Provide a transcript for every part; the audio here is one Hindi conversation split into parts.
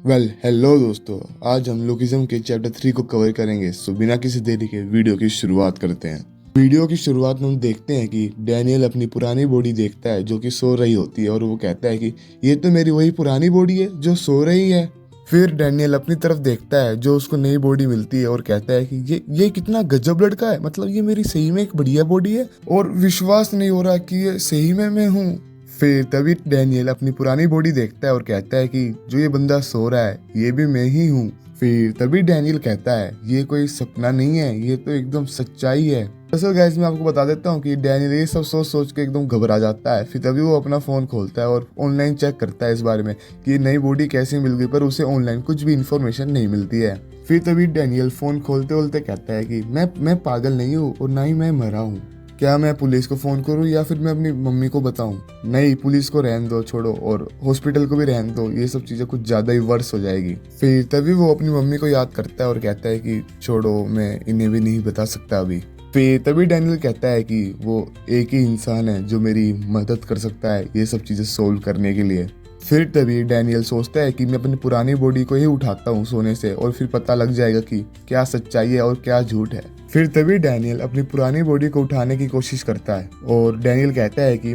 हेलो दोस्तों। आज हम लोगिज्म के चैप्टर 3 को कवर करेंगे। सो बिना किसी देरी के वीडियो की शुरुआत करते हैं। वीडियो की शुरुआत में हम देखते हैं कि डैनियल अपनी पुरानी बॉडी देखता है जो कि सो रही होती है और वो कहता है कि ये तो मेरी वही पुरानी बॉडी है जो सो रही है। फिर डैनियल अपनी तरफ देखता है जो उसको नई बॉडी मिलती है और कहता है कि ये कितना गजब लड़का है, मतलब ये मेरी सही में एक बढ़िया बॉडी है और विश्वास नहीं हो रहा कि ये सही में मैं हूँ। फिर तभी डैनियल अपनी पुरानी बॉडी देखता है और कहता है कि जो ये बंदा सो रहा है ये भी मैं ही हूँ। फिर तभी डैनियल कहता है ये कोई सपना नहीं है, ये तो एकदम सच्चाई है। दरअसल गाइस मैं आपको बता देता हूँ कि डैनियल ये सब सोच सोच के एकदम घबरा जाता है। फिर तभी वो अपना फोन खोलता है और ऑनलाइन चेक करता है इस बारे में कि ये नई बॉडी कैसे मिल गई, पर उसे ऑनलाइन कुछ भी इन्फॉर्मेशन नहीं मिलती है। फिर तभी डैनियल फोन खोलते खोलते कहता है कि मैं पागल नहीं हूँ और ना ही मैं मरा हूँ। क्या मैं पुलिस को फोन करूं या फिर मैं अपनी मम्मी को बताऊं? नहीं, पुलिस को रहने दो, छोड़ो, और हॉस्पिटल को भी रहने दो, ये सब चीजें कुछ ज्यादा ही वर्स हो जाएगी। फिर तभी वो अपनी मम्मी को याद करता है और कहता है कि छोड़ो, मैं इन्हें भी नहीं बता सकता अभी। फिर तभी डैनियल कहता है कि वो एक ही इंसान है जो मेरी मदद कर सकता है ये सब चीजें सोल्व करने के लिए। फिर तभी डैनियल सोचता है कि मैं अपनी पुरानी बॉडी को ही उठाता हूँ सोने से और फिर पता लग जाएगा कि क्या सच्चाई है और क्या झूठ है। फिर तभी डैनियल अपनी पुरानी बॉडी को उठाने की कोशिश करता है और डैनियल कहता है कि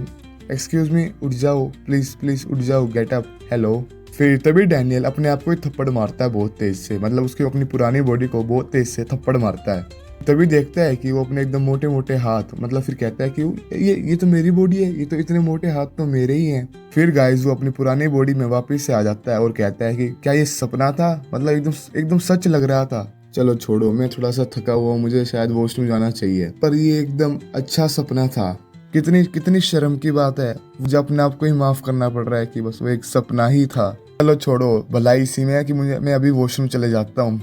एक्सक्यूज मी, उठ जाओ प्लीज प्लीज, उठ जाओ, गेट अप, हेलो। फिर तभी डैनियल अपने आप को ही थप्पड़ मारता है बहुत तेज से, मतलब उसकी अपनी पुरानी बॉडी को बहुत तेज से थप्पड़ मारता है। तभी देखता है कि वो अपने एकदम मोटे मोटे हाथ, मतलब फिर कहता है कि ये तो मेरी बॉडी है, ये तो इतने मोटे हाथ तो मेरे ही हैं। फिर गाइस वो अपनी पुरानी बॉडी में वापस से आ जाता है और कहता है कि क्या ये सपना था, मतलब एकदम एकदम सच लग रहा था। चलो छोड़ो, मैं थोड़ा सा थका हुआ, मुझे शायद वॉशरूम जाना चाहिए, पर ये एकदम अच्छा सपना था। कितनी कितनी शर्म की बात है, मुझे अपने आप को ही माफ करना पड़ रहा है कि बस वो एक सपना ही था। चलो छोड़ो, भलाई इसी में है कि मैं अभी वॉशरूम चले जाता हूँ।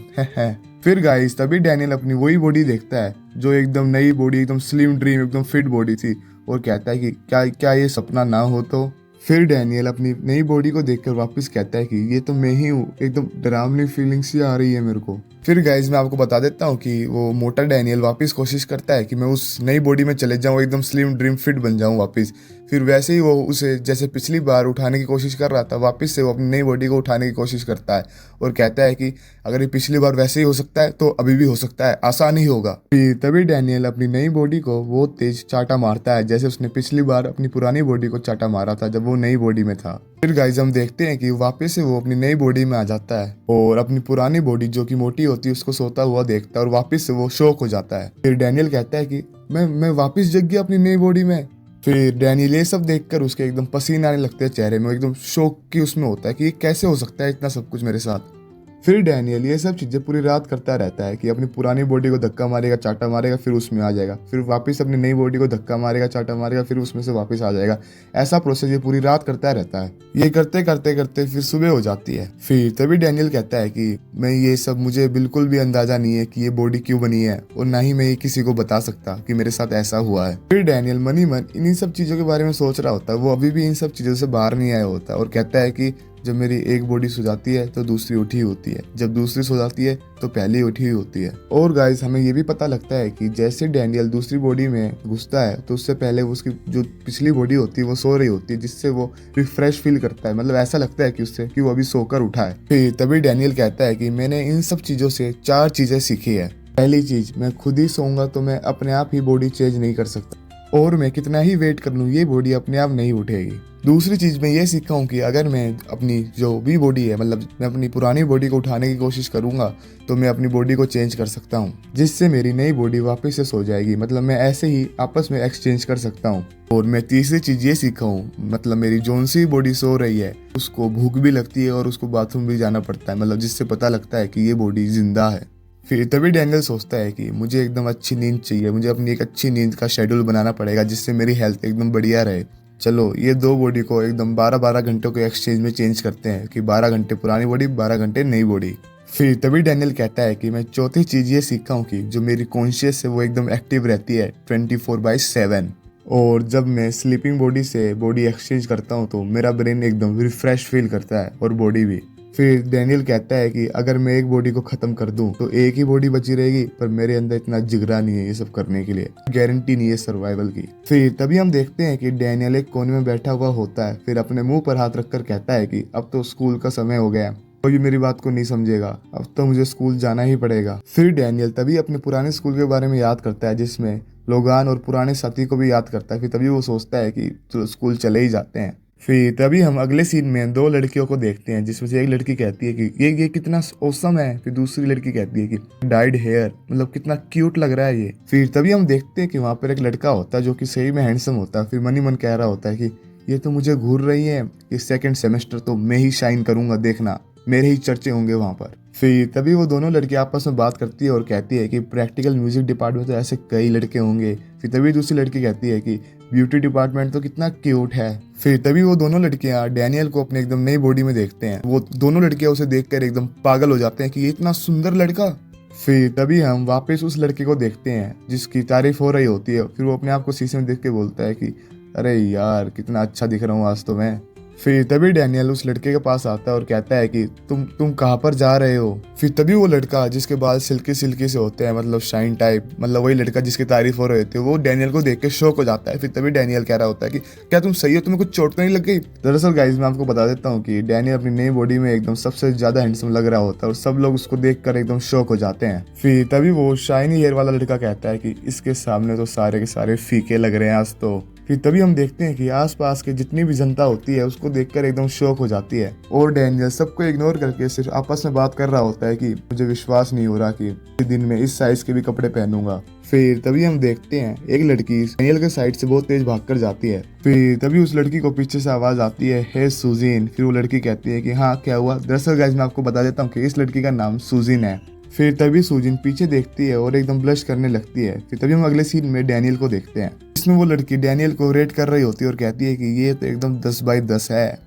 फिर गाइस तभी डैनियल अपनी वही बॉडी देखता है जो एकदम नई बॉडी, एकदम स्लिम ड्रीम, एकदम फिट बॉडी थी और कहता है कि क्या क्या ये सपना ना हो तो। फिर डैनियल अपनी नई बॉडी को देखकर वापस कहता है कि ये तो मैं ही हूँ, एकदम डरावनी फीलिंग सी आ रही है मेरे को। फिर गाइज मैं आपको बता देता हूँ कि वो मोटा डैनियल वापस कोशिश करता है कि मैं उस नई बॉडी में चले जाऊँ, एकदम स्लिम ड्रीम फिट बन जाऊँ वापस। फिर वैसे ही वो उसे जैसे पिछली बार उठाने की कोशिश कर रहा था, वापस से वो अपनी नई बॉडी को उठाने की कोशिश करता है और कहता है कि अगर ये पिछली बार वैसे ही हो सकता है तो अभी भी हो सकता है, आसान ही होगा। फिर तभी डैनियल अपनी नई बॉडी को बहुत तेज चाटा मारता है जैसे उसने पिछली बार अपनी पुरानी बॉडी को चाटा मारा था जब वो नई बॉडी में था। फिर गाइज हम देखते हैं कि वापस से वो अपनी नई बॉडी में आ जाता है और अपनी पुरानी बॉडी जो कि मोटी होती है उसको सोता हुआ देखता है और वापस से वो शॉक हो जाता है। फिर डैनियल कहता है कि मैं वापस जग गया अपनी नई बॉडी में। फिर डैनियल ये सब देखकर उसके एकदम पसीने आने लगते हैं चेहरे में, एकदम शौक की उसमें होता है कि कैसे हो सकता है इतना सब कुछ मेरे साथ। फिर डैनियल ये सब चीजें पूरी रात करता रहता है कि अपनी पुरानी बॉडी को धक्का मारेगा, चाटा मारेगा, फिर उसमें आ जाएगा, फिर वापस अपनी नई बॉडी को धक्का मारेगा, चाटा मारेगा, फिर उसमें से वापस आ जाएगा। ऐसा प्रोसेस ये पूरी रात करता रहता है। ये करते करते करते फिर सुबह हो जाती है। फिर तभी डैनियल कहता है कि मैं ये सब, मुझे बिल्कुल भी अंदाजा नहीं है कि ये बॉडी क्यों बनी है और ना ही मैं ये किसी को बता सकता कि मेरे साथ ऐसा हुआ है। फिर डैनियल मन ही मन इन सब चीजों के बारे में सोच रहा होता है, वो अभी भी इन सब चीजों से बाहर नहीं आया होता और कहता है कि जब मेरी एक बॉडी सो जाती है तो दूसरी उठी होती है, जब दूसरी सो जाती है तो पहली उठी होती है। और गाइस हमें ये भी पता लगता है कि जैसे डैनियल दूसरी बॉडी में घुसता है तो उससे पहले उसकी जो पिछली बॉडी होती है वो सो रही होती है, जिससे वो रिफ्रेश फील करता है, मतलब ऐसा लगता है कि उससे कि वो अभी सोकर उठा है। फिर तभी डैनियल कहता है कि मैंने इन सब चीजों से 4 चीजें सीखी है। पहली चीज, मैं खुद ही सोऊंगा तो मैं अपने आप ही बॉडी चेंज नहीं कर सकता और मैं कितना ही वेट कर लूँ ये बॉडी अपने आप नहीं उठेगी। दूसरी चीज मैं ये सीखा हूँ कि अगर मैं अपनी जो भी बॉडी है, मतलब मैं अपनी पुरानी बॉडी को उठाने की कोशिश करूंगा तो मैं अपनी बॉडी को चेंज कर सकता हूँ, जिससे मेरी नई बॉडी वापस से सो जाएगी, मतलब मैं ऐसे ही आपस में एक्सचेंज कर सकता हूँ। और मैं तीसरी चीज ये सीखा हूँ, मतलब मेरी जोन सी बॉडी सो रही है उसको भूख भी लगती है और उसको बाथरूम भी जाना पड़ता है, मतलब जिससे पता लगता है कि ये बॉडी जिंदा है। फिर तभी डैनियल सोचता है कि मुझे एकदम अच्छी नींद चाहिए, मुझे अपनी एक अच्छी नींद का शेड्यूल बनाना पड़ेगा जिससे मेरी हेल्थ एकदम बढ़िया रहे। चलो ये 2 बॉडी को एकदम 12-12 घंटों के एक्सचेंज में चेंज करते हैं कि 12 घंटे पुरानी बॉडी, 12 घंटे नई बॉडी। फिर तभी डैनियल कहता है कि मैं चौथी चीज ये सीखा हूँ कि जो मेरी कॉन्शियस है वो एकदम एक्टिव रहती है 24/7। और जब मैं स्लीपिंग बॉडी से बॉडी एक्सचेंज करता हूँ तो मेरा ब्रेन एकदम रिफ्रेश फील करता है और बॉडी भी। फिर डैनियल कहता है कि अगर मैं एक बॉडी को खत्म कर दूं तो एक ही बॉडी बची रहेगी, पर मेरे अंदर इतना जिगरा नहीं है ये सब करने के लिए, गारंटी नहीं है सर्वाइवल की। फिर तभी हम देखते हैं कि डैनियल एक कोने में बैठा हुआ होता है, फिर अपने मुंह पर हाथ रखकर कहता है कि अब तो स्कूल का समय हो गया, कोई भी मेरी बात को नहीं समझेगा, अब तो मुझे स्कूल जाना ही पड़ेगा। फिर डैनियल तभी अपने पुराने स्कूल के बारे में याद करता है, जिसमें लोगान और पुराने साथी को भी याद करता है। फिर तभी वो सोचता है कि चलो स्कूल चले ही जाते हैं। फिर तभी हम अगले सीन में दो लड़कियों को देखते हैं, जिसमें से एक लड़की कहती है कि ये कितना औसम है। फिर दूसरी लड़की कहती है कि डाइड हेयर, मतलब कितना क्यूट लग रहा है ये। फिर तभी हम देखते हैं कि वहाँ पर एक लड़का होता है जो कि सही में हैंडसम होता है। फिर मन ही मन कह रहा होता है कि ये तो मुझे घूर रही है, कि सेकंड सेमेस्टर तो मैं ही शाइन करूंगा, देखना मेरे ही चर्चे होंगे वहाँ पर। फिर तभी वो दोनों लड़की आपस में बात करती है और कहती है कि प्रैक्टिकल म्यूजिक डिपार्टमेंट तो ऐसे कई लड़के होंगे। फिर तभी दूसरी लड़की कहती है कि ब्यूटी डिपार्टमेंट तो कितना क्यूट है। फिर तभी वो दोनों लड़कियां डैनियल को अपने एकदम नई बॉडी में देखते हैं। वो दोनों लड़कियां उसे देखकर एकदम पागल हो जाते हैं कि ये इतना सुंदर लड़का। फिर तभी हम वापस उस लड़के को देखते हैं जिसकी तारीफ हो रही होती है। फिर वो अपने आप को शीशे में देख के बोलता है कि अरे यार कितना अच्छा दिख रहा हूँ आज तो मैं। फिर तभी डैनियल उस लड़के के पास आता है और कहता है कि तुम कहाँ पर जा रहे हो। फिर तभी वो लड़का जिसके बाल सिल्की सिल्की से होते हैं, मतलब शाइन टाइप, मतलब वही लड़का जिसकी तारीफ हो रहे थे, वो डैनियल को देख के शॉक हो जाता है। फिर तभी डैनियल कह रहा होता है कि क्या तुम सही हो, तुम्हें कुछ चोट तो नहीं लग गई। दरअसल गाइज मैं आपको बता देता हूँ कि डैनियल अपनी नई बॉडी में एकदम सबसे ज्यादा हैंडसम लग रहा होता है और सब लोग उसको देख कर एकदम शॉक हो जाते हैं। फिर तभी वो शाइनी हेयर वाला लड़का कहता है कि इसके सामने तो सारे के सारे फीके लग रहे हैं आज तो। फिर तभी हम देखते हैं कि आसपास की जितनी भी जनता होती है उसको देखकर एकदम शॉक हो जाती है और डैनियल सबको इग्नोर करके सिर्फ आपस में बात कर रहा होता है कि मुझे विश्वास नहीं हो रहा कि इस दिन में इस साइज के भी कपड़े पहनूंगा। फिर तभी हम देखते हैं एक लड़की डैनियल के साइड से बहुत तेज भागकर जाती है। फिर तभी उस लड़की को पीछे से आवाज आती है, हे सुजीन। फिर वो लड़की कहती है कि हाँ क्या हुआ। दरअसल गाइस मैं आपको बता देता हूँ कि इस लड़की का नाम सुजीन है। फिर तभी सुजीन पीछे देखती है और एकदम ब्लश करने लगती है। फिर तभी हम अगले सीन में डैनियल को देखते हैं, इसमें वो लड़की डैनियल को रेट कर रही होती है और कहती है कि ये तो एकदम 10/10 है।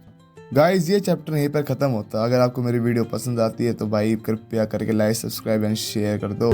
गाइस ये चैप्टर यहीं पर खत्म होता है। अगर आपको मेरी वीडियो पसंद आती है तो भाई कृपया करके लाइक, सब्सक्राइब एंड शेयर कर दो।